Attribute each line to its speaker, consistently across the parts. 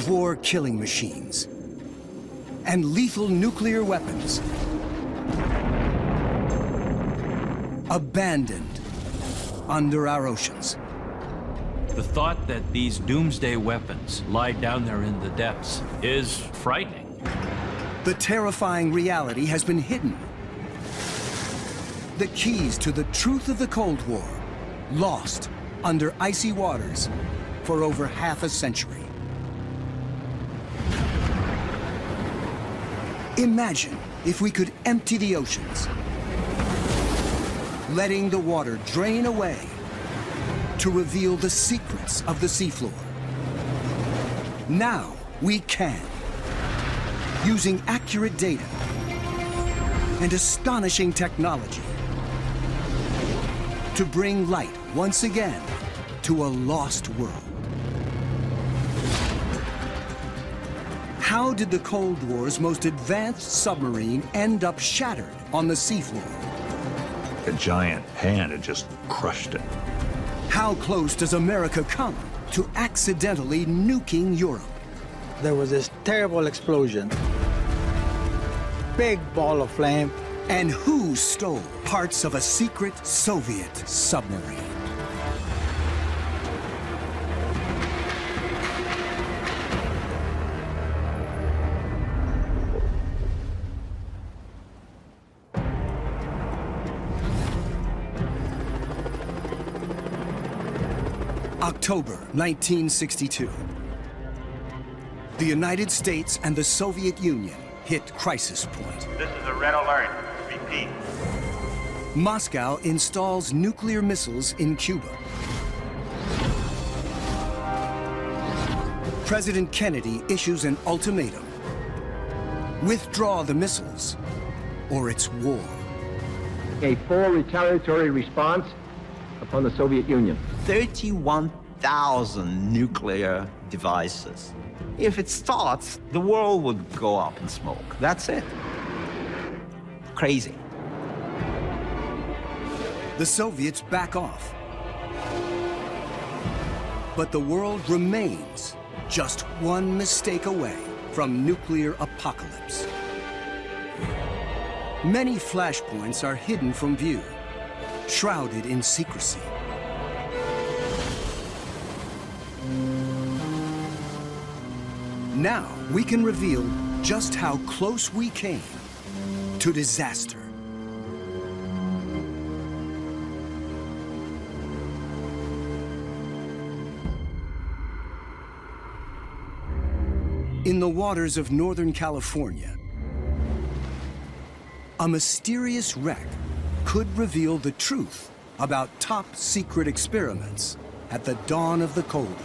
Speaker 1: Cold War killing machines and lethal nuclear weapons abandoned under our oceans.
Speaker 2: The thought that these doomsday weapons lie down there in the depths is frightening.
Speaker 1: The terrifying reality has been hidden. The keys to the truth of the Cold War lost under icy waters for over half a century. Imagine if we could empty the oceans, letting the water drain away to reveal the secrets of the seafloor. Now we can, using accurate data and astonishing technology, to bring light once again to a lost world. How did the Cold War's most advanced submarine end up shattered on the seafloor?
Speaker 3: A giant hand had just crushed it.
Speaker 1: How close does America come to accidentally nuking Europe?
Speaker 4: There was this terrible explosion. Big ball of flame.
Speaker 1: And who stole parts of a secret Soviet submarine? October 1962. The United States and the Soviet Union hit crisis point.
Speaker 5: This is a red alert. Repeat.
Speaker 1: Moscow installs nuclear missiles in Cuba. President Kennedy issues an ultimatum. Withdraw the missiles, or it's war.
Speaker 6: A full retaliatory response upon the Soviet Union.
Speaker 7: 31,000 nuclear devices. If it starts, the world would go up in smoke. That's it. Crazy.
Speaker 1: The Soviets back off. But the world remains just one mistake away from nuclear apocalypse. Many flashpoints are hidden from view, shrouded in secrecy. Now we can reveal just how close we came to disaster. In the waters of Northern California, a mysterious wreck could reveal the truth about top-secret experiments at the dawn of the Cold War.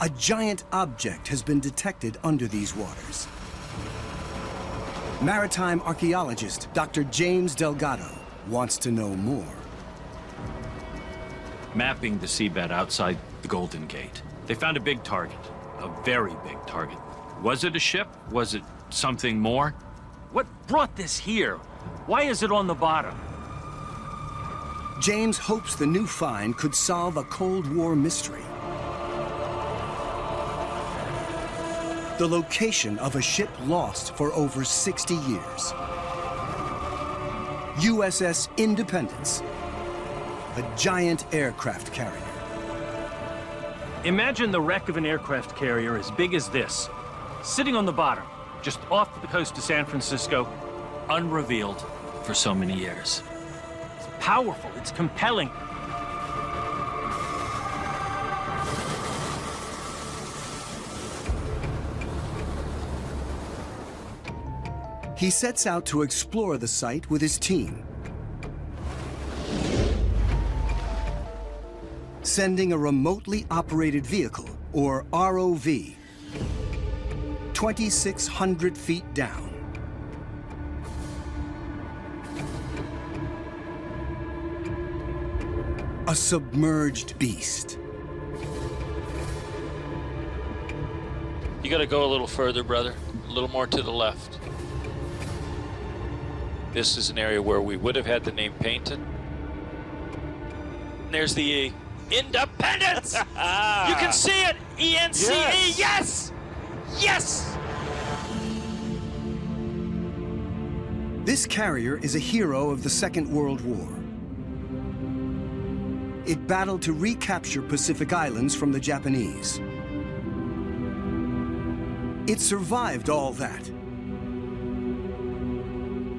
Speaker 1: A giant object has been detected under these waters. Maritime archaeologist Dr. James Delgado wants to know more.
Speaker 2: Mapping the seabed outside the Golden Gate, they found a big target, a very big target. Was it a ship? Was it something more? What brought this here? Why is it on the bottom?
Speaker 1: James hopes the new find could solve a Cold War mystery. The location of a ship lost for over 60 years. USS Independence, a giant aircraft carrier.
Speaker 2: Imagine the wreck of an aircraft carrier as big as this, sitting on the bottom, just off the coast of San Francisco, unrevealed for so many years. It's powerful, it's compelling.
Speaker 1: He sets out to explore the site with his team, sending a remotely operated vehicle, or ROV, 2,600 feet down. A submerged beast.
Speaker 8: You gotta go a little further, brother. A little more to the left. This is an area where we would have had the name painted. There's the E. Independence! You can see it! ENCE! Yes! Yes!
Speaker 1: This carrier is a hero of the Second World War. It battled to recapture Pacific Islands from the Japanese. It survived all that.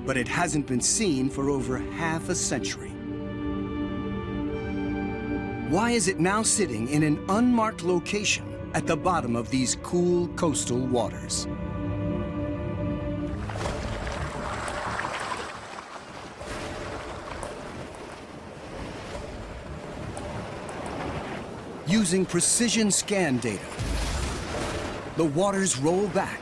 Speaker 1: But it hasn't been seen for over half a century. Why is it now sitting in an unmarked location at the bottom of these cool coastal waters? Using precision scan data, the waters roll back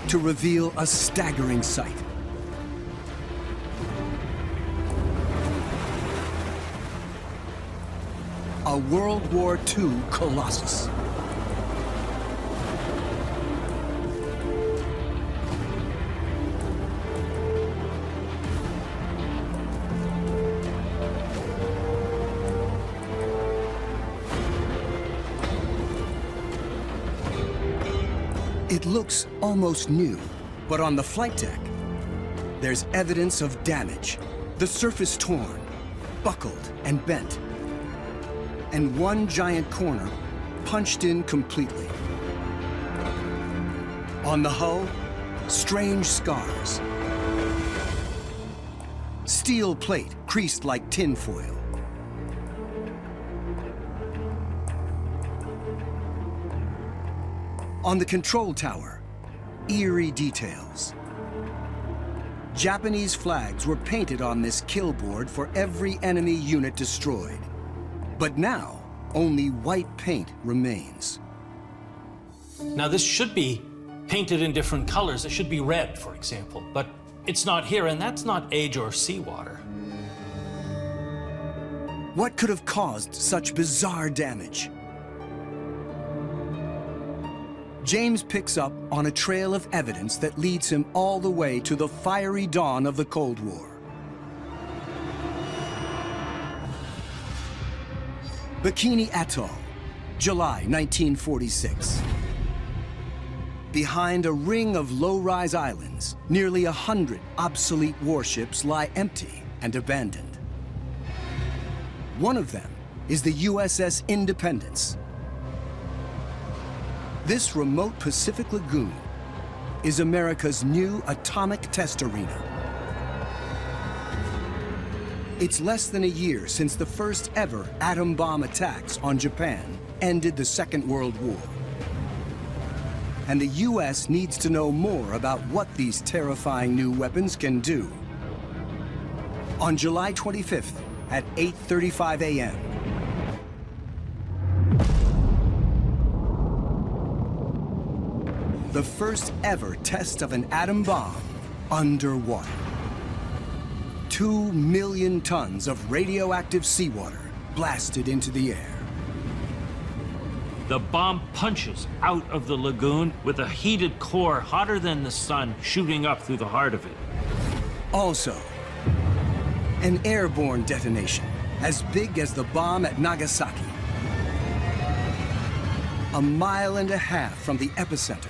Speaker 1: to reveal a staggering sight. A World War II colossus. It looks almost new, but on the flight deck, there's evidence of damage. The surface torn, buckled, and bent. And one giant corner punched in completely. On the hull, strange scars. Steel plate creased like tinfoil. On the control tower, eerie details. Japanese flags were painted on this kill board for every enemy unit destroyed. But now, only white paint remains.
Speaker 9: Now, this should be painted in different colors. It should be red, for example, but it's not here, and that's not age or seawater.
Speaker 1: What could have caused such bizarre damage? James picks up on a trail of evidence that leads him all the way to the fiery dawn of the Cold War. Bikini Atoll, July 1946. Behind a ring of low-rise islands, nearly 100 obsolete warships lie empty and abandoned. One of them is the USS Independence. This remote Pacific lagoon is America's new atomic test arena. It's less than a year since the first ever atom bomb attacks on Japan ended the Second World War. And the US needs to know more about what these terrifying new weapons can do. On July 25th at 8:35 a.m., the first ever test of an atom bomb underwater. 2 million tons of radioactive seawater blasted into the air.
Speaker 2: The bomb punches out of the lagoon with a heated core hotter than the sun shooting up through the heart of it.
Speaker 1: Also, an airborne detonation as big as the bomb at Nagasaki. A mile and a half from the epicenter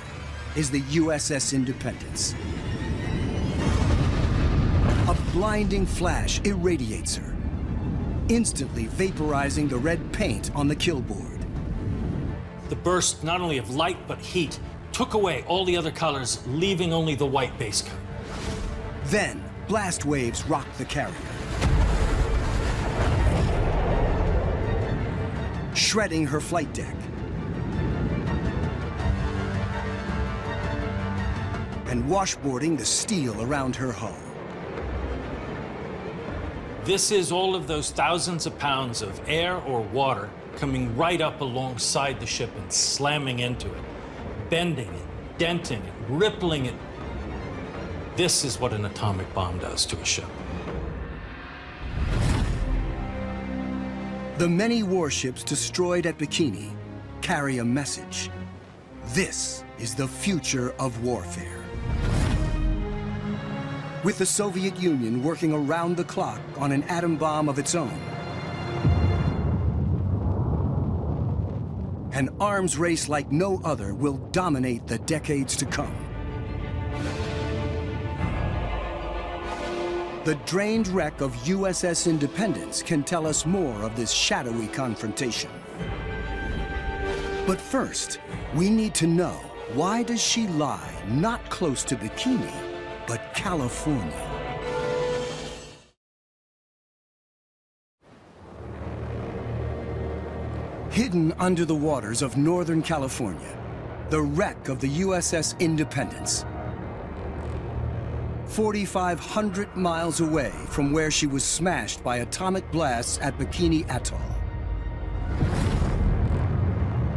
Speaker 1: is the USS Independence. A blinding flash irradiates her, instantly vaporizing the red paint on the kill board.
Speaker 9: The burst, not only of light, but heat, took away all the other colors, leaving only the white base coat.
Speaker 1: Then, blast waves rocked the carrier, shredding her flight deck. And washboarding the steel around her hull.
Speaker 9: This is all of those thousands of pounds of air or water coming right up alongside the ship and slamming into it, bending it, denting it, rippling it. This is what an atomic bomb does to a ship.
Speaker 1: The many warships destroyed at Bikini carry a message. This is the future of warfare. With the Soviet Union working around the clock on an atom bomb of its own, An arms race like no other will dominate the decades to come. The drained wreck of USS Independence can tell us more of this shadowy confrontation. But first, we need to know, why does she lie not close to Bikini, but California? Hidden under the waters of Northern California, the wreck of the USS Independence. 4,500 miles away from where she was smashed by atomic blasts at Bikini Atoll.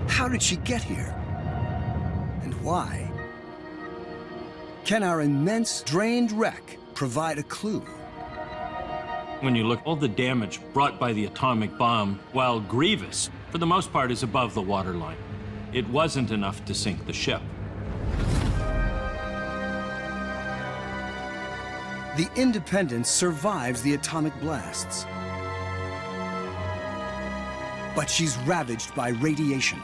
Speaker 1: How did she get here? And why? Can our immense drained wreck provide a clue?
Speaker 2: When you look at all the damage brought by the atomic bomb, while grievous, for the most part is above the waterline, it wasn't enough to sink the ship.
Speaker 1: The Independence survives the atomic blasts. But she's ravaged by radiation.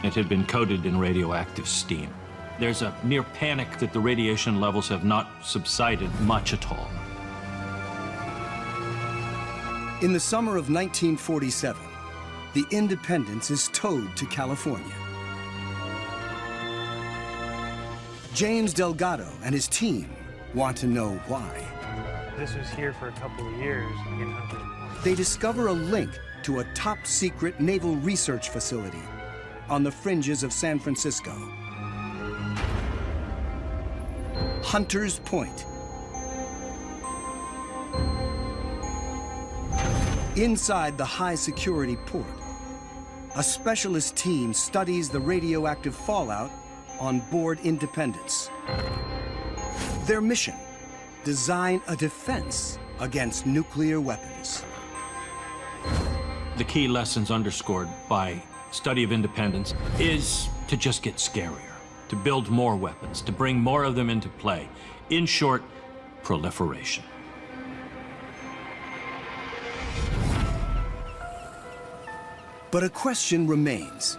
Speaker 2: It had been coated in radioactive steam. There's a near panic that the radiation levels have not subsided much at all.
Speaker 1: In the summer of 1947, the Independence is towed to California. James Delgado and his team want to know why.
Speaker 10: This was here for a couple of years.
Speaker 1: They discover a link to a top-secret naval research facility on the fringes of San Francisco. Hunter's Point. Inside the high-security port, a specialist team studies the radioactive fallout on board Independence. Their mission: design a defense against nuclear weapons.
Speaker 2: The key lessons underscored by study of Independence is to just get scarier, to build more weapons, to bring more of them into play. In short, proliferation.
Speaker 1: But a question remains.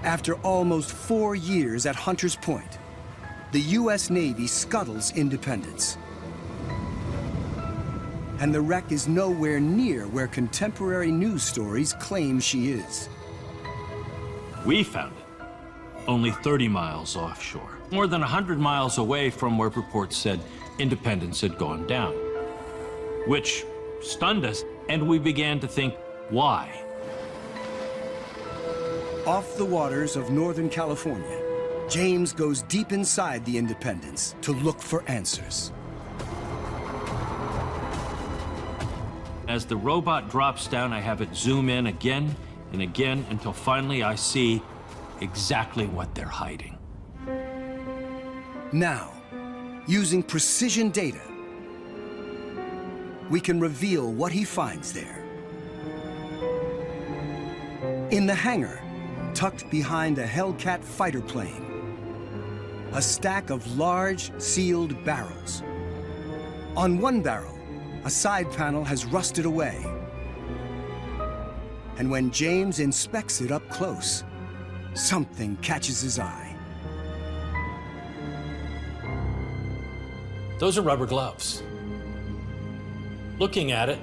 Speaker 1: After almost 4 years at Hunter's Point, the U.S. Navy scuttles Independence. And the wreck is nowhere near where contemporary news stories claim she is.
Speaker 2: We found it only 30 miles offshore, more than 100 miles away from where reports said Independence had gone down, which stunned us, and we began to think, why?
Speaker 1: Off the waters of Northern California, James goes deep inside the Independence to look for answers.
Speaker 2: As the robot drops down, I have it zoom in again and again until finally I see exactly what they're hiding.
Speaker 1: Now, using precision data, we can reveal what he finds there. In the hangar, tucked behind a Hellcat fighter plane, a stack of large, sealed barrels. On one barrel, a side panel has rusted away. And when James inspects it up close, something catches his eye.
Speaker 9: Those are rubber gloves. Looking at it,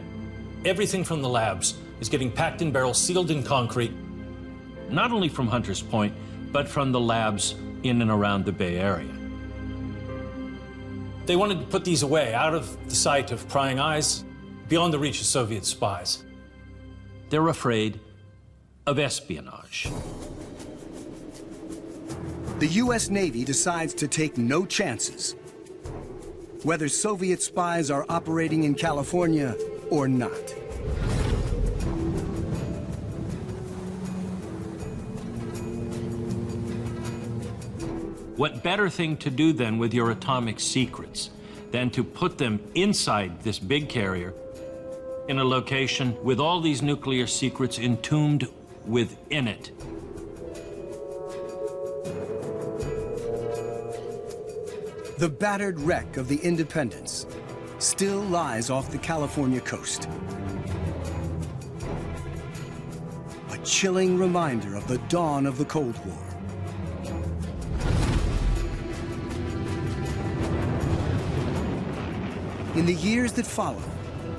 Speaker 9: everything from the labs is getting packed in barrels, sealed in concrete.
Speaker 2: Not only from Hunter's Point, but from the labs in and around the Bay Area.
Speaker 9: They wanted to put these away, out of the sight of prying eyes, beyond the reach of Soviet spies.
Speaker 2: They're afraid of espionage.
Speaker 1: The U.S. Navy decides to take no chances, whether Soviet spies are operating in California or not.
Speaker 2: What better thing to do then with your atomic secrets than to put them inside this big carrier in a location with all these nuclear secrets entombed within it?
Speaker 1: The battered wreck of the Independence still lies off the California coast. chilling reminder of the dawn of the Cold War. In the years that follow,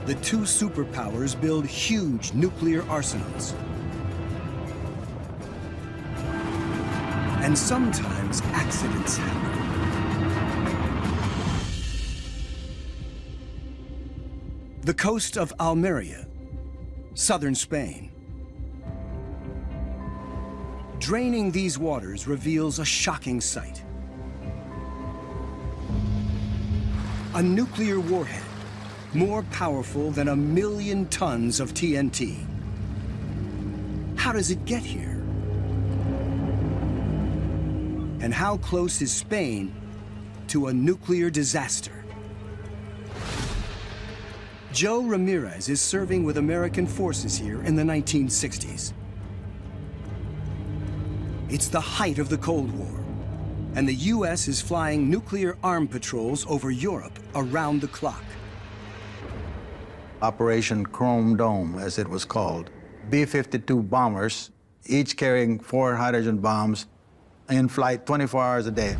Speaker 1: the two superpowers build huge nuclear arsenals. And sometimes accidents happen. The coast of Almeria, southern Spain. Draining these waters reveals a shocking sight. A nuclear warhead, more powerful than 1 million tons of TNT. How does it get here? And how close is Spain to a nuclear disaster? Joe Ramirez is serving with American forces here in the 1960s. It's the height of the Cold War, and the U.S. is flying nuclear armed patrols over Europe around the clock.
Speaker 4: Operation Chrome Dome, as it was called. B-52 bombers, each carrying 4 hydrogen bombs, in flight 24 hours a day.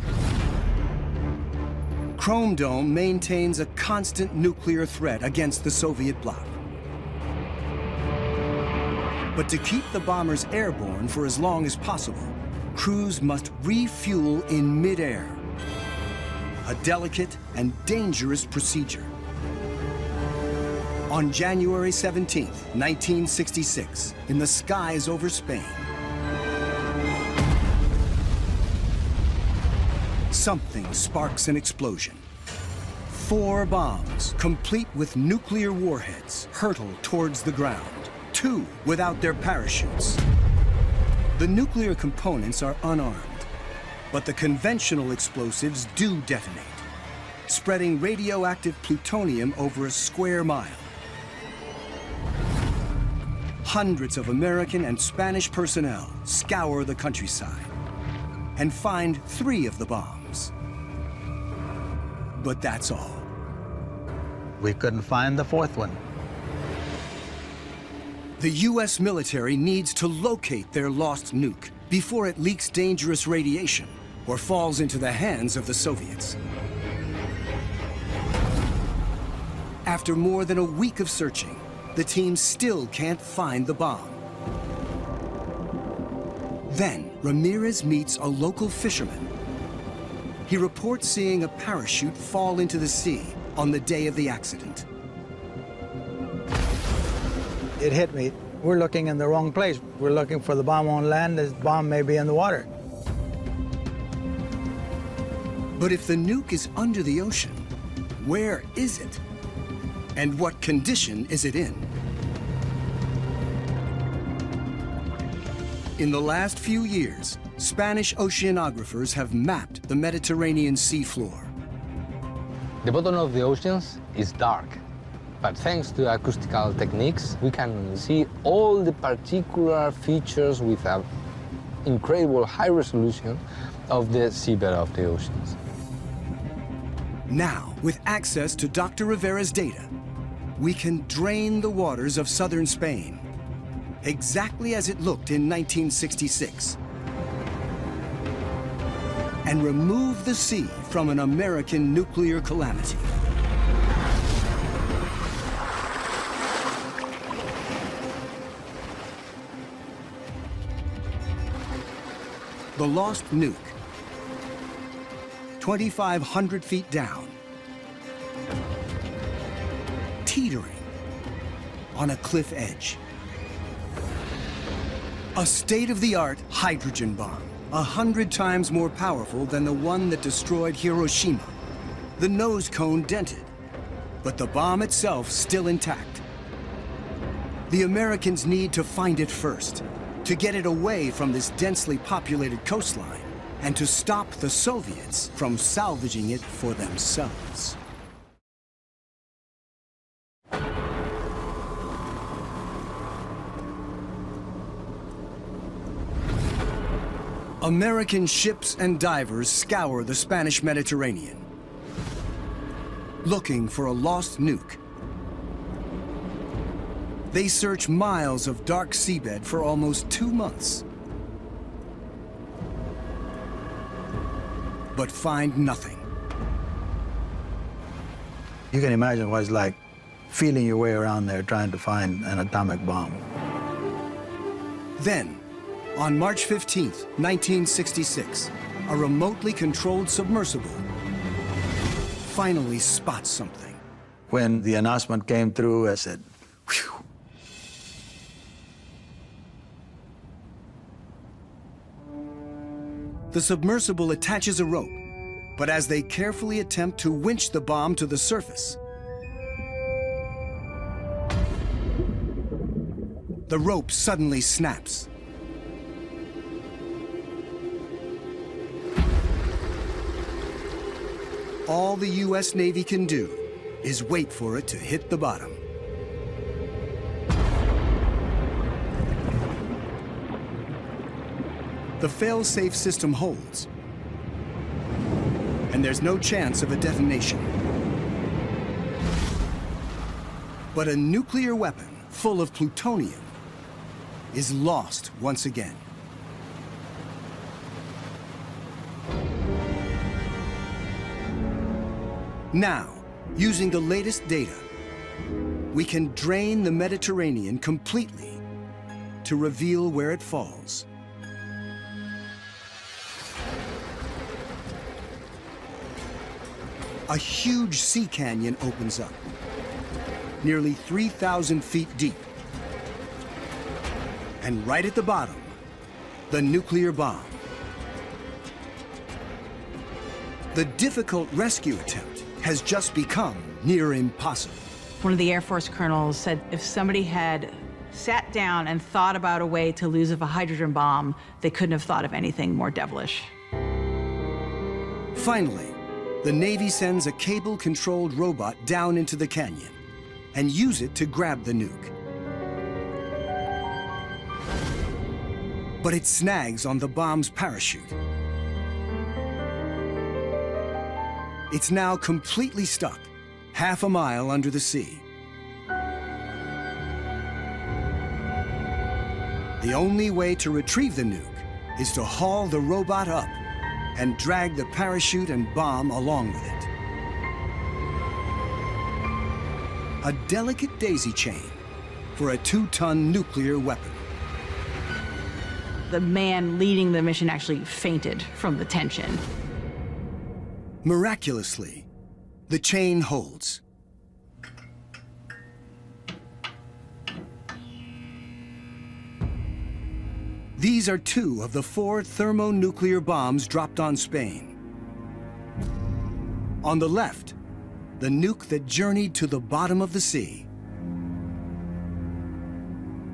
Speaker 1: Chrome Dome maintains a constant nuclear threat against the Soviet bloc. But to keep the bombers airborne for as long as possible, crews must refuel in midair. A delicate and dangerous procedure. On January 17, 1966, in the skies over Spain, something sparks an explosion. 4 bombs, complete with nuclear warheads, hurtle towards the ground. 2 without their parachutes. The nuclear components are unarmed, but the conventional explosives do detonate, spreading radioactive plutonium over a square mile. Hundreds of American and Spanish personnel scour the countryside and find 3 of the bombs. But that's all.
Speaker 4: We couldn't find the 4th one.
Speaker 1: The U.S. military needs to locate their lost nuke before it leaks dangerous radiation or falls into the hands of the Soviets. After more than a week of searching, the team still can't find the bomb. Then, Ramirez meets a local fisherman. He reports seeing a parachute fall into the sea on the day of the accident.
Speaker 4: It hit me. We're looking in the wrong place. We're looking for the bomb on land. This bomb may be in the water.
Speaker 1: But if the nuke is under the ocean, where is it? And what condition is it in? In the last few years, Spanish oceanographers have mapped the Mediterranean seafloor.
Speaker 11: The bottom of the oceans is dark, but thanks to acoustical techniques, we can see all the particular features with an incredible high resolution of the seabed of the oceans.
Speaker 1: Now, with access to Dr. Rivera's data, we can drain the waters of southern Spain, exactly as it looked in 1966, and remove the sea from an American nuclear calamity. The lost nuke, 2,500 feet down, teetering on a cliff edge. A state-of-the-art hydrogen bomb, 100 times more powerful than the one that destroyed Hiroshima. The nose cone dented, but the bomb itself still intact. The Americans need to find it first, to get it away from this densely populated coastline, and to stop the Soviets from salvaging it for themselves. American ships and divers scour the Spanish Mediterranean, looking for a lost nuke. They search miles of dark seabed for almost 2 months, but find nothing.
Speaker 4: You can imagine what it's like feeling your way around there trying to find an atomic bomb.
Speaker 1: Then, on March 15th, 1966, a remotely controlled submersible finally spots something.
Speaker 4: When the announcement came through, I said, "Phew."
Speaker 1: The submersible attaches a rope, but as they carefully attempt to winch the bomb to the surface, the rope suddenly snaps. All the U.S. Navy can do is wait for it to hit the bottom. The fail-safe system holds, and there's no chance of a detonation. But a nuclear weapon full of plutonium is lost once again. Now, using the latest data, we can drain the Mediterranean completely to reveal where it falls. A huge sea canyon opens up, nearly 3,000 feet deep. And right at the bottom, the nuclear bomb. The difficult rescue attempt has just become near impossible.
Speaker 12: One of the Air Force colonels said if somebody had sat down and thought about a way to lose a hydrogen bomb, they couldn't have thought of anything more devilish.
Speaker 1: Finally, the Navy sends a cable-controlled robot down into the canyon and use it to grab the nuke. But it snags on the bomb's parachute. It's now completely stuck, half a mile under the sea. The only way to retrieve the nuke is to haul the robot up and drag the parachute and bomb along with it. A delicate daisy chain for a 2-ton nuclear weapon.
Speaker 12: The man leading the mission actually fainted from the tension.
Speaker 1: Miraculously, the chain holds. These are 2 of the 4 thermonuclear bombs dropped on Spain. On the left, the nuke that journeyed to the bottom of the sea,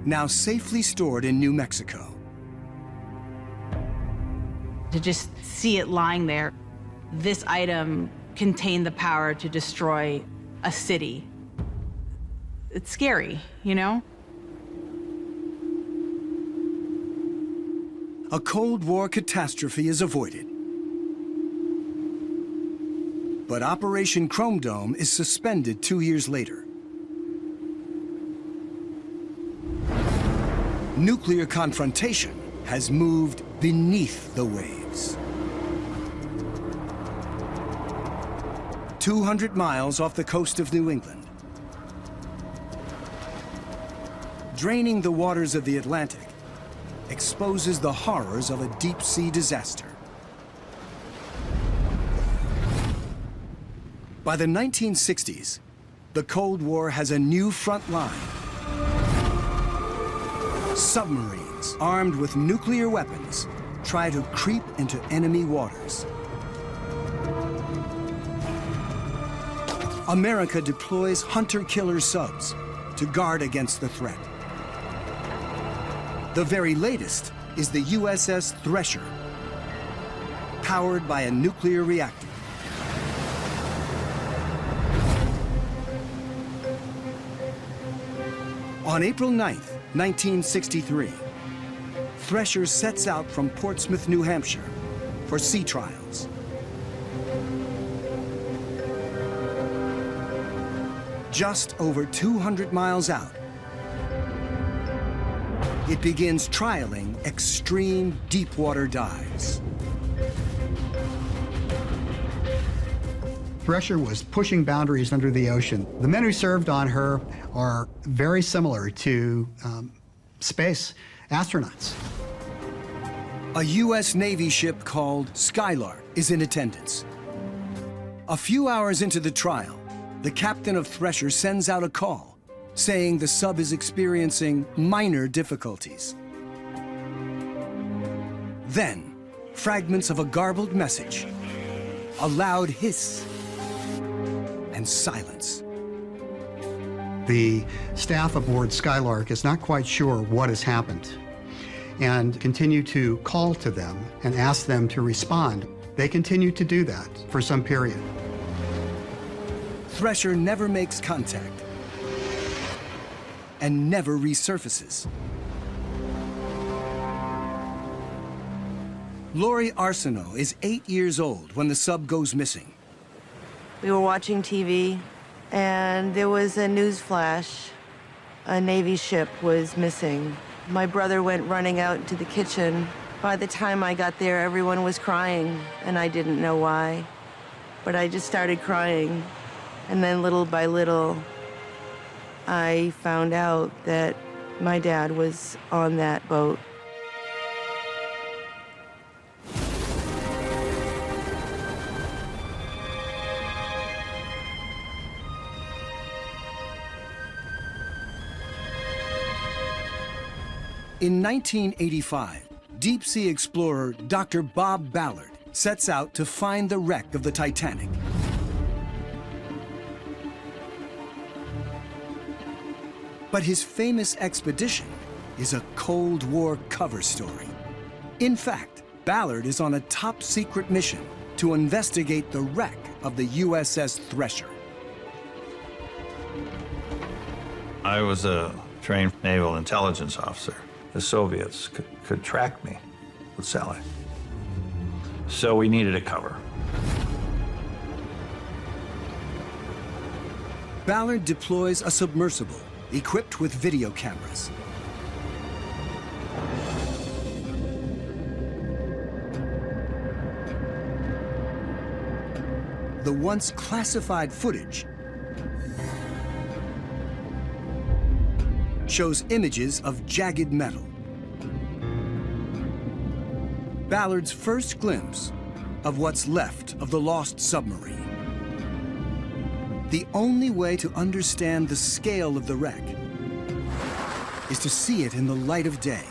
Speaker 1: now safely stored in New Mexico.
Speaker 12: To just see it lying there, this item contained the power to destroy a city. It's scary, you know?
Speaker 1: A Cold War catastrophe is avoided. But Operation Chrome Dome is suspended 2 years later. Nuclear confrontation has moved beneath the waves. 200 miles off the coast of New England. Draining the waters of the Atlantic exposes the horrors of a deep-sea disaster. By the 1960s, the Cold War has a new front line. Submarines armed with nuclear weapons try to creep into enemy waters. America deploys hunter-killer subs to guard against the threat. The very latest is the USS Thresher, powered by a nuclear reactor. On April 9th, 1963, Thresher sets out from Portsmouth, New Hampshire, for sea trials. Just over 200 miles out, it begins trialing extreme deep-water dives.
Speaker 13: Thresher was pushing boundaries under the ocean. The men who served on her are very similar to space astronauts.
Speaker 1: A U.S. Navy ship called Skylark is in attendance. A few hours into the trial, the captain of Thresher sends out a call, saying the sub is experiencing minor difficulties. Then, fragments of a garbled message, a loud hiss, and silence.
Speaker 13: The staff aboard Skylark is not quite sure what has happened and continue to call to them and ask them to respond. They continue to do that for some period.
Speaker 1: Thresher never makes contact and never resurfaces. Lori Arsenault is 8 years old when the sub goes missing.
Speaker 14: We were watching TV, and there was a news flash. A Navy ship was missing. My brother went running out into the kitchen. By the time I got there, everyone was crying, and I didn't know why. But I just started crying, and then little by little, I found out that my dad was on that boat.
Speaker 1: In 1985, deep-sea explorer Dr. Bob Ballard sets out to find the wreck of the Titanic. But his famous expedition is a Cold War cover story. In fact, Ballard is on a top-secret mission to investigate the wreck of the USS Thresher.
Speaker 3: I was a trained naval intelligence officer. The Soviets could track me with Sally. So we needed a cover.
Speaker 1: Ballard deploys a submersible equipped with video cameras. The once classified footage shows images of jagged metal. Ballard's first glimpse of what's left of the lost submarine. The only way to understand the scale of the wreck is to see it in the light of day.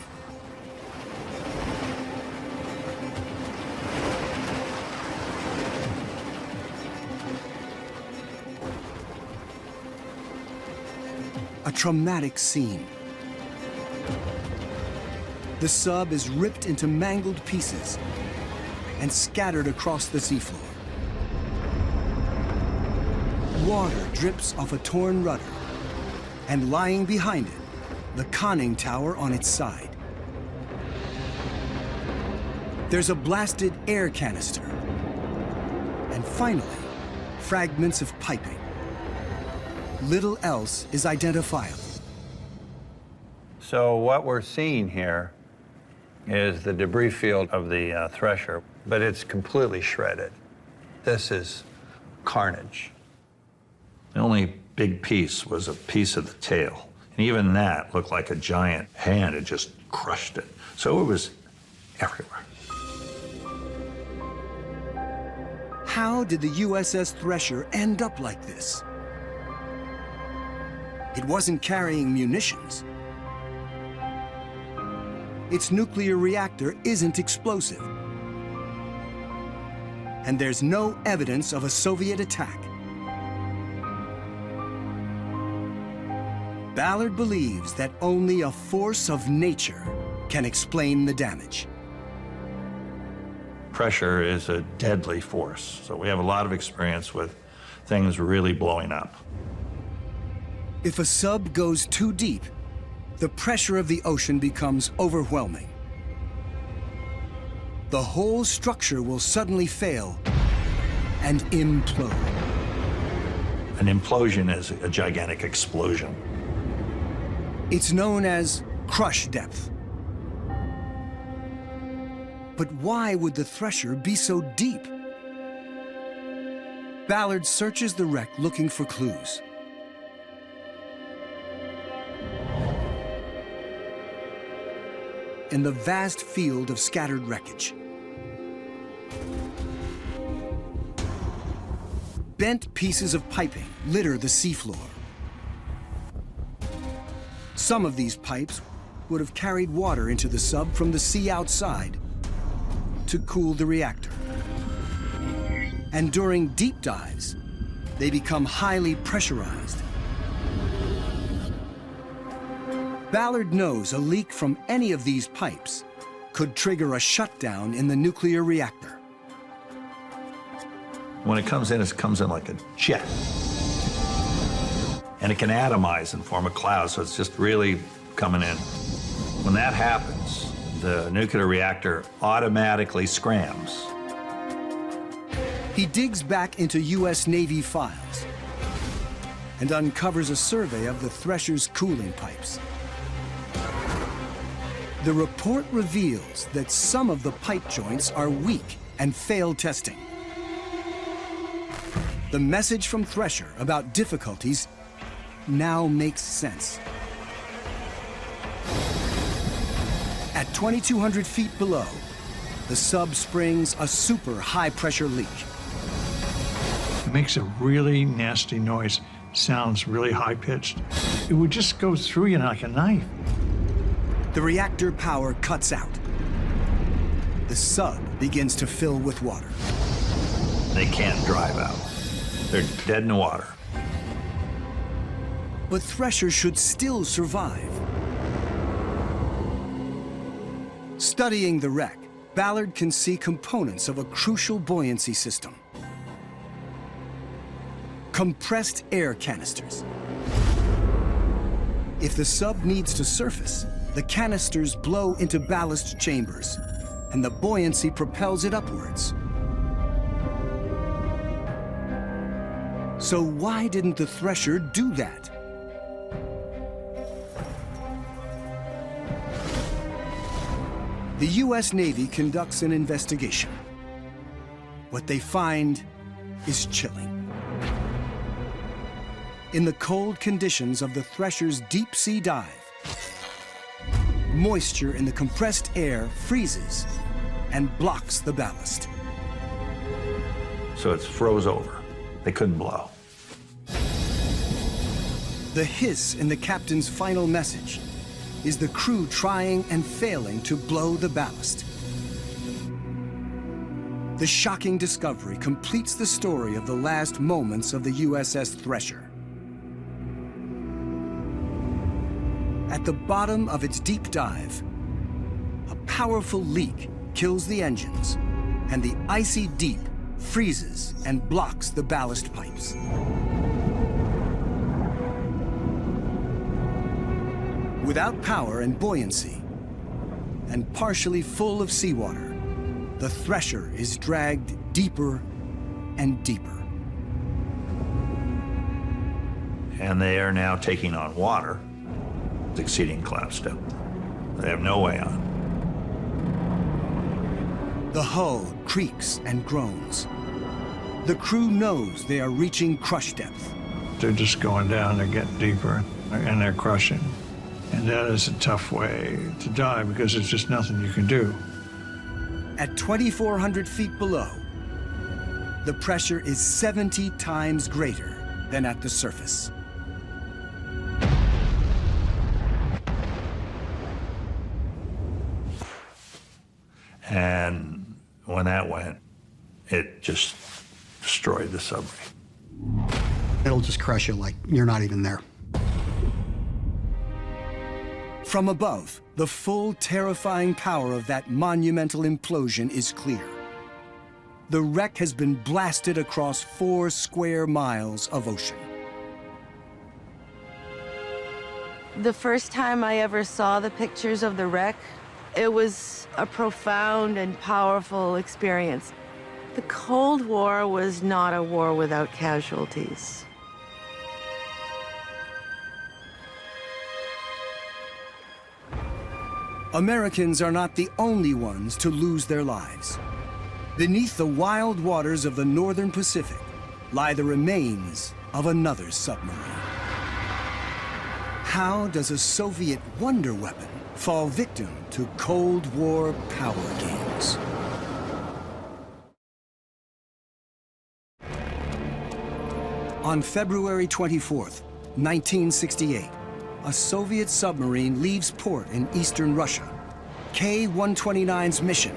Speaker 1: A traumatic scene. The sub is ripped into mangled pieces and scattered across the seafloor. Water drips off a torn rudder, and lying behind it, the conning tower on its side. There's a blasted air canister, and finally, fragments of piping. Little else is identifiable.
Speaker 3: So what we're seeing here is the debris field of the Thresher, but it's completely shredded. This is carnage. The only big piece was a piece of the tail. And even that looked like a giant hand had just crushed it. So it was everywhere.
Speaker 1: How did the USS Thresher end up like this? It wasn't carrying munitions. Its nuclear reactor isn't explosive. And there's no evidence of a Soviet attack. Ballard believes that only a force of nature can explain the damage.
Speaker 3: Pressure is a deadly force, so we have a lot of experience with things really blowing up.
Speaker 1: If a sub goes too deep, the pressure of the ocean becomes overwhelming. The whole structure will suddenly fail and implode.
Speaker 3: An implosion is a gigantic explosion.
Speaker 1: It's known as crush depth. But why would the Thresher be so deep? Ballard searches the wreck looking for clues. In the vast field of scattered wreckage, bent pieces of piping litter the seafloor. Some of these pipes would have carried water into the sub from the sea outside to cool the reactor. And during deep dives, they become highly pressurized. Ballard knows a leak from any of these pipes could trigger a shutdown in the nuclear reactor.
Speaker 3: When it comes in like a jet. And it can atomize and form a cloud, so it's just really coming in. When that happens, the nuclear reactor automatically scrams.
Speaker 1: He digs back into U.S. Navy files and uncovers a survey of the Thresher's cooling pipes. The report reveals that some of the pipe joints are weak and failed testing. The message from Thresher about difficulties now makes sense. At 2,200 feet below, the sub springs a super high-pressure leak.
Speaker 15: It makes a really nasty noise, sounds really high-pitched. It would just go through you like a knife.
Speaker 1: The reactor power cuts out. The sub begins to fill with water.
Speaker 3: They can't drive out. They're dead in the water.
Speaker 1: But Thresher should still survive. Studying the wreck, Ballard can see components of a crucial buoyancy system. Compressed air canisters. If the sub needs to surface, the canisters blow into ballast chambers, and the buoyancy propels it upwards. So why didn't the Thresher do that? The U.S. Navy conducts an investigation. What they find is chilling. In the cold conditions of the Thresher's deep-sea dive, moisture in the compressed air freezes and blocks the ballast.
Speaker 3: So it's froze over. They couldn't blow.
Speaker 1: The hiss in the captain's final message is the crew trying and failing to blow the ballast. The shocking discovery completes the story of the last moments of the USS Thresher. At the bottom of its deep dive, a powerful leak kills the engines, and the icy deep freezes and blocks the ballast pipes. Without power and buoyancy, and partially full of seawater, the Thresher is dragged deeper and deeper.
Speaker 3: And they are now taking on water, exceeding collapse depth. They have no way on.
Speaker 1: The hull creaks and groans. The crew knows they are reaching crush depth.
Speaker 15: They're just going down, they're getting deeper, and they're crushing. And that is a tough way to die because there's just nothing you can do.
Speaker 1: At 2,400 feet below, the pressure is 70 times greater than at the surface.
Speaker 3: And when that went, it just destroyed the submarine.
Speaker 13: It'll just crush you like you're not even there.
Speaker 1: From above, the full terrifying power of that monumental implosion is clear. The wreck has been blasted across 4 square miles of ocean.
Speaker 14: The first time I ever saw the pictures of the wreck, it was a profound and powerful experience. The Cold War was not a war without casualties.
Speaker 1: Americans are not the only ones to lose their lives. Beneath the wild waters of the northern Pacific lie the remains of another submarine. How does a Soviet wonder weapon fall victim to Cold War power games? On February 24th, 1968, a Soviet submarine leaves port in eastern Russia. K-129's mission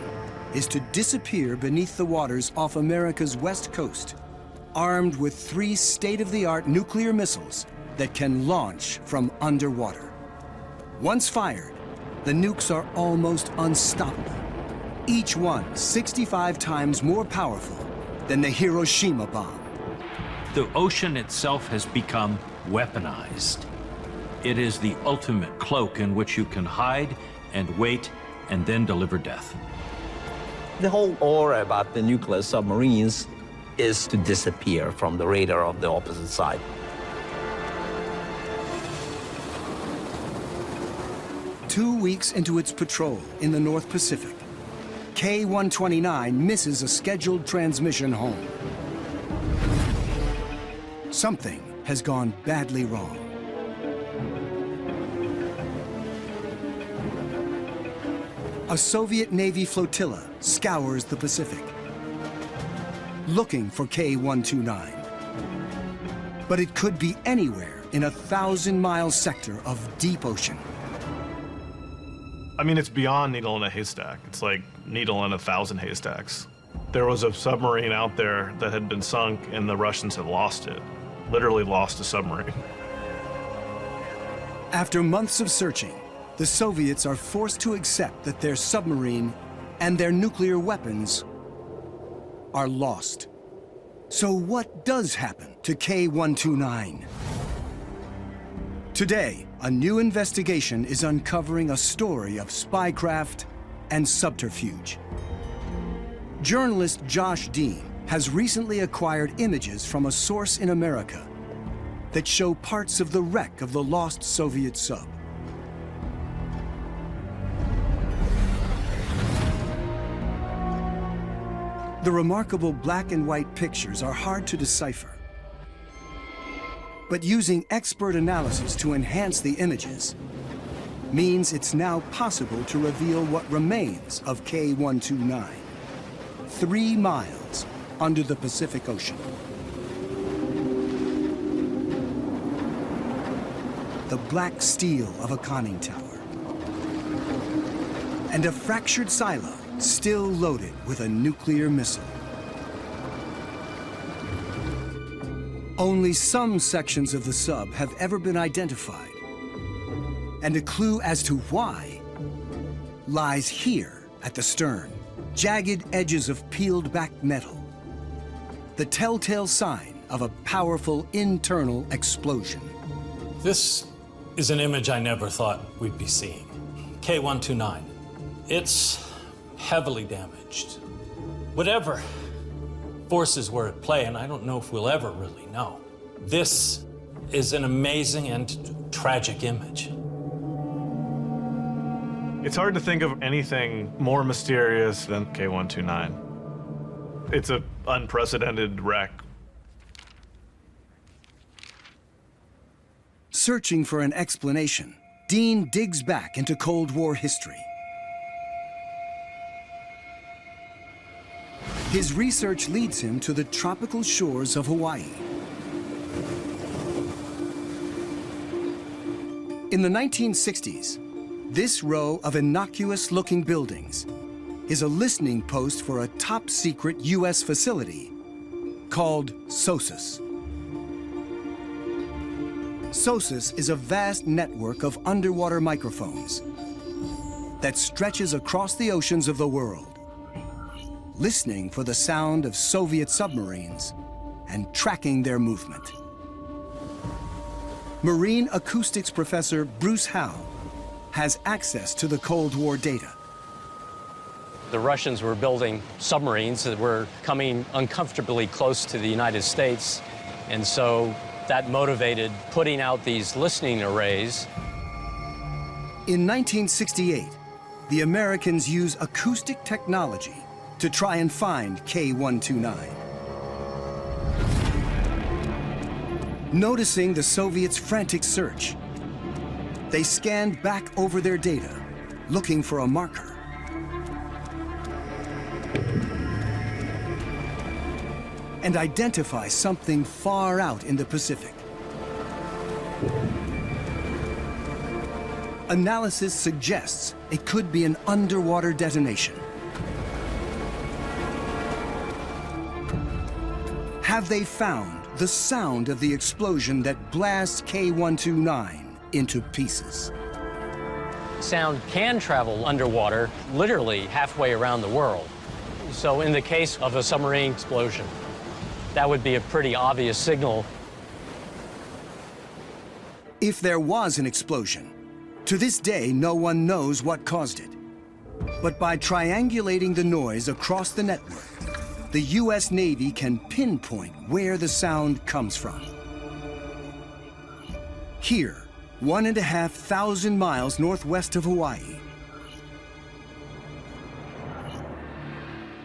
Speaker 1: is to disappear beneath the waters off America's west coast, armed with 3 state-of-the-art nuclear missiles that can launch from underwater. Once fired, the nukes are almost unstoppable, each one 65 times more powerful than the Hiroshima bomb.
Speaker 2: The ocean itself has become weaponized. It is the ultimate cloak in which you can hide and wait and then deliver death.
Speaker 7: The whole aura about the nuclear submarines is to disappear from the radar of the opposite side.
Speaker 1: Two weeks into its patrol in the North Pacific, K-129 misses a scheduled transmission home. Something has gone badly wrong. A Soviet Navy flotilla scours the Pacific, looking for K-129. But it could be anywhere in a 1,000-mile sector of deep ocean.
Speaker 10: I mean, it's beyond needle in a haystack. It's like needle in 1,000 haystacks. There was a submarine out there that had been sunk, and the Russians had lost it. Literally lost a submarine.
Speaker 1: After months of searching, the Soviets are forced to accept that their submarine and their nuclear weapons are lost. So what does happen to K-129? Today, a new investigation is uncovering a story of spycraft and subterfuge. Journalist Josh Dean has recently acquired images from a source in America that show parts of the wreck of the lost Soviet sub. The remarkable black and white pictures are hard to decipher. But using expert analysis to enhance the images means it's now possible to reveal what remains of K-129, 3 miles under the Pacific Ocean. The black steel of a conning tower, and a fractured silo still loaded with a nuclear missile. Only some sections of the sub have ever been identified, and a clue as to why lies here at the stern. Jagged edges of peeled back metal, the telltale sign of a powerful internal explosion.
Speaker 9: This is an image I never thought we'd be seeing. K-129. It's heavily damaged. Whatever forces were at play, and I don't know if we'll ever really know. This is an amazing and tragic image.
Speaker 10: It's hard to think of anything more mysterious than K-129. It's an unprecedented wreck.
Speaker 1: Searching for an explanation, Dean digs back into Cold War history. His research leads him to the tropical shores of Hawaii. In the 1960s, this row of innocuous-looking buildings is a listening post for a top-secret U.S. facility called SOSUS. SOSUS is a vast network of underwater microphones that stretches across the oceans of the world, listening for the sound of Soviet submarines and tracking their movement. Marine acoustics professor Bruce Howe has access to the Cold War data.
Speaker 16: The Russians were building submarines that were coming uncomfortably close to the United States, and so that motivated putting out these listening arrays.
Speaker 1: In 1968, the Americans use acoustic technology to try and find K-129. Noticing the Soviets' frantic search, they scanned back over their data, looking for a marker. And identify something far out in the Pacific. Analysis suggests it could be an underwater detonation. Have they found the sound of the explosion that blasts K-129 into pieces?
Speaker 16: Sound can travel underwater, literally halfway around the world. So in the case of a submarine explosion, that would be a pretty obvious signal.
Speaker 1: If there was an explosion, to this day, no one knows what caused it. But by triangulating the noise across the network, the U.S. Navy can pinpoint where the sound comes from. Here, 1,500 miles northwest of Hawaii.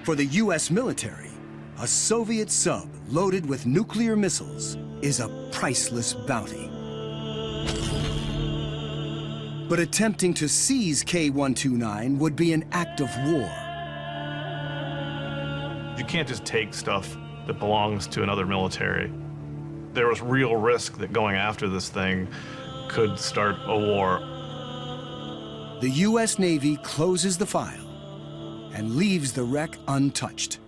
Speaker 1: For the U.S. military, a Soviet sub loaded with nuclear missiles is a priceless bounty. But attempting to seize K-129 would be an act of war.
Speaker 10: You can't just take stuff that belongs to another military. There was real risk that going after this thing could start a war.
Speaker 1: The U.S. Navy closes the file and leaves the wreck untouched.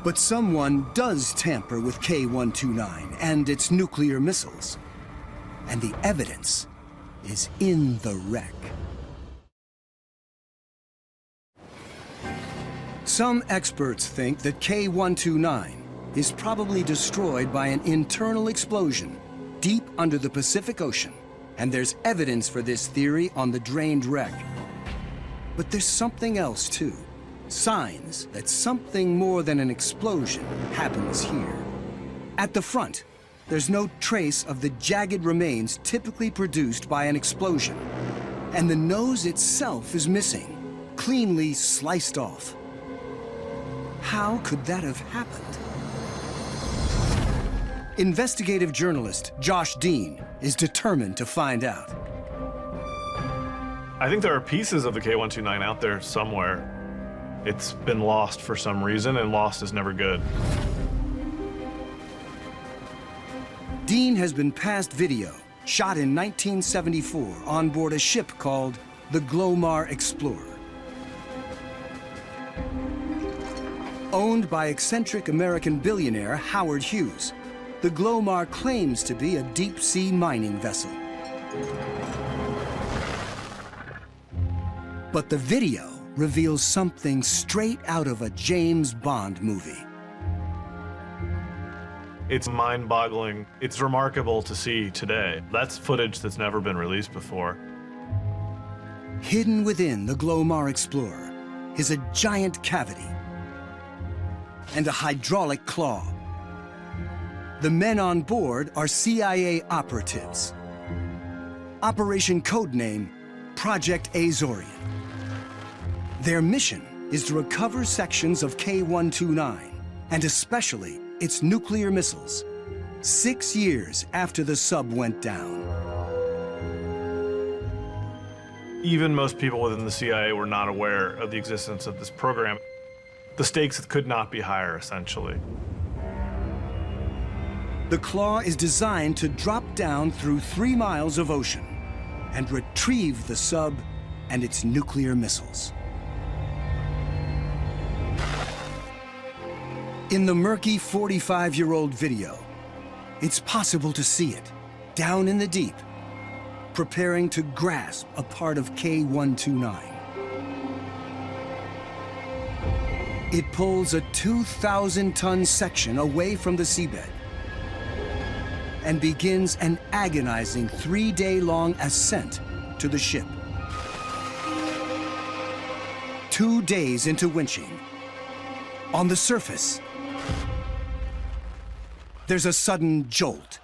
Speaker 1: But someone does tamper with K-129 and its nuclear missiles. And the evidence is in the wreck. Some experts think that K-129 is probably destroyed by an internal explosion deep under the Pacific Ocean. And there's evidence for this theory on the drained wreck. But there's something else too. Signs that something more than an explosion happens here. At the front, there's no trace of the jagged remains typically produced by an explosion. And the nose itself is missing, cleanly sliced off. How could that have happened? Investigative journalist Josh Dean is determined to find out.
Speaker 10: I think there are pieces of the K-129 out there somewhere. It's been lost for some reason, and lost is never good.
Speaker 1: Dean has been passed video, shot in 1974 on board a ship called the Glomar Explorer. Owned by eccentric American billionaire Howard Hughes, the Glomar claims to be a deep-sea mining vessel. But the video reveals something straight out of a James Bond movie.
Speaker 10: It's mind-boggling. It's remarkable to see today. That's footage that's never been released before.
Speaker 1: Hidden within the Glomar Explorer is a giant cavity and a hydraulic claw. The men on board are CIA operatives. Operation codename Project Azorian. Their mission is to recover sections of K-129, and especially its nuclear missiles, 6 years after the sub went down.
Speaker 10: Even most people within the CIA were not aware of the existence of this program. The stakes could not be higher, essentially.
Speaker 1: The claw is designed to drop down through 3 miles of ocean and retrieve the sub and its nuclear missiles. In the murky 45-year-old video, it's possible to see it, down in the deep, preparing to grasp a part of K-129. It pulls a 2,000-ton section away from the seabed and begins an agonizing 3-day-long ascent to the ship. 2 days into winching, on the surface, there's a sudden jolt.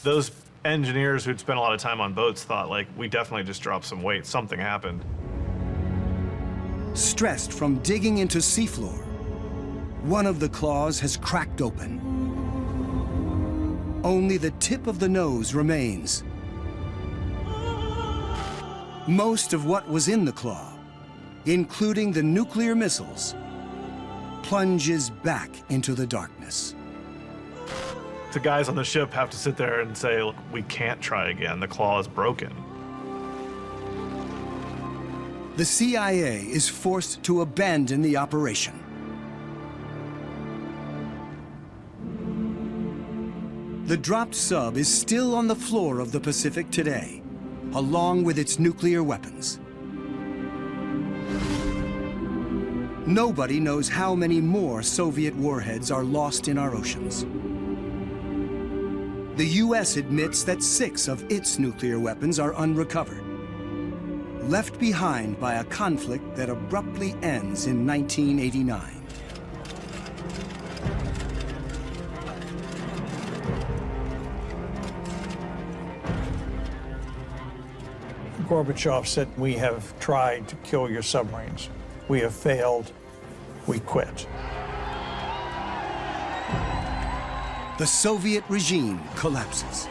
Speaker 10: Those engineers who'd spent a lot of time on boats thought, like, we definitely just dropped some weight. Something happened.
Speaker 1: Stressed from digging into seafloor, one of the claws has cracked open. Only the tip of the nose remains. Most of what was in the claw, including the nuclear missiles, plunges back into the darkness.
Speaker 10: The guys on the ship have to sit there and say, look, we can't try again. The claw is broken.
Speaker 1: The CIA is forced to abandon the operation. The dropped sub is still on the floor of the Pacific today, along with its nuclear weapons. Nobody knows how many more Soviet warheads are lost in our oceans. The US admits that 6 of its nuclear weapons are unrecovered, left behind by a conflict that abruptly ends in 1989.
Speaker 15: Gorbachev said, we have tried to kill your submarines. We have failed. We quit.
Speaker 1: The Soviet regime collapses.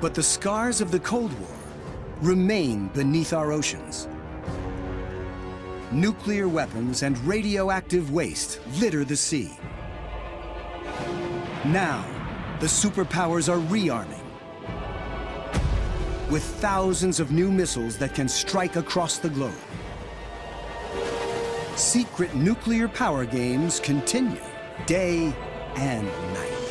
Speaker 1: But the scars of the Cold War remain beneath our oceans. Nuclear weapons and radioactive waste litter the sea. Now, the superpowers are rearming with thousands of new missiles that can strike across the globe. Secret nuclear power games continue day and night.